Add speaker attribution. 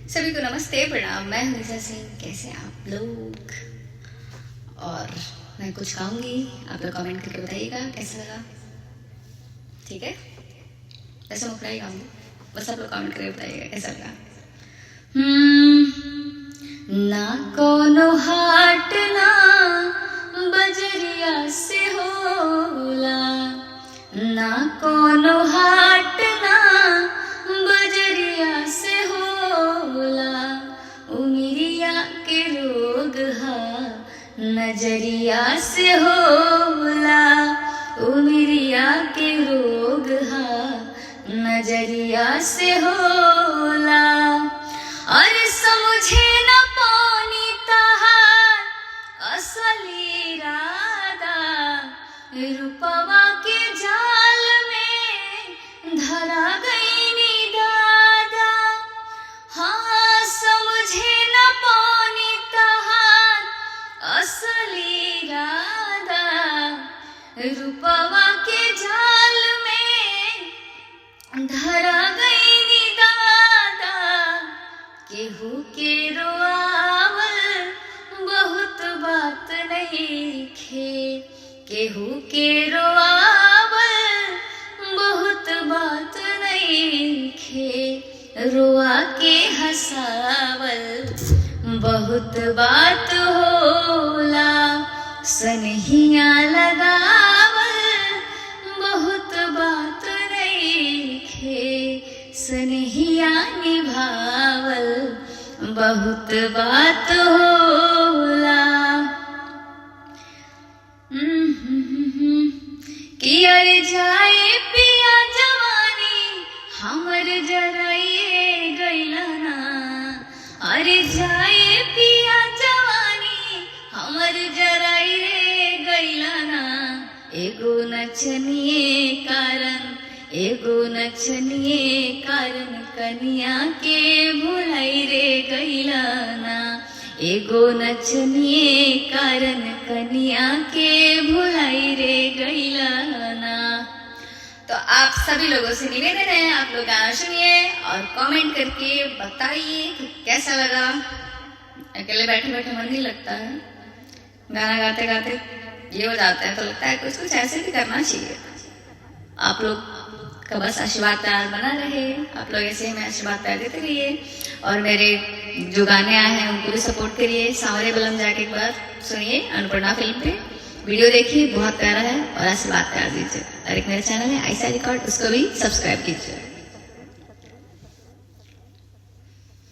Speaker 1: सभी को नमस्ते प्रणाम। मैं हूं निशा सिंह। कैसे हैं आप लोग? और मैं कुछ गाऊंगी, आप लोग कमेंट करके बताइएगा कैसा लगा। ठीक है, वैसे मुखड़ा ही गाऊंगी, बस आप लोग कमेंट करके बताइएगा कैसा लगा। ना कोनो हाट ना बजरिया से होला, ना कोनो हाट ना बजरिया से होला, उमिरिया के रोग हा नजरिया से होला, उमिरिया के रोग हा नजरिया से होला। अरे समझे न पानी तहार असली इरादा, रूपवा के जाल में धरा गई दादा। हाँ, समझे न पानी तहार असली इरादा, रूपवा के जाल में धरा गई दादा। केहू के रोआवल बहुत बात नहीं खे, केहू के रोआवल बहुत बात नहीं खे, रोआ के हंसावल बहुत बात होला, सनहिया लगावल बहुत बात नहीं खे, सनहिया निभावल बहुत बात होला। कि अरे जाए पिया जवानी हमर जराइए गइला ना, अरे जाए पिया जवानी हमर जराइए गइला ना। एगो नचनिए कारण, एगो नचनिए कारण कनिया के भुलाई रे गइला ना, एगो नचनिए कारण कनिया के भुलाई रे गइला ना। तो आप सभी लोगों से निवेदन है, आप लोग गाना सुनिए और कमेंट करके बताइए कि कैसा लगा। अकेले बैठे बैठे मन नहीं लगता है, गाना गाते गाते ये हो जाता है, तो लगता है कुछ कुछ ऐसे भी करना चाहिए। आप लोग का बस आशीर्वाद प्यार बना रहे, आप लोग ऐसे ही मैं आशीर्वाद प्यार देते रहिए और मेरे जो गाने आए हैं उनको भी सपोर्ट करिए। सांवरे बलम जाके एक बार सुनिए, अन्नपूर्णा फिल्म पे वीडियो देखिए, बहुत प्यारा है और आशीर्वाद प्यार दीजिए। और एक मेरा चैनल है ऐसा रिकॉर्ड, उसको भी सब्सक्राइब कीजिए।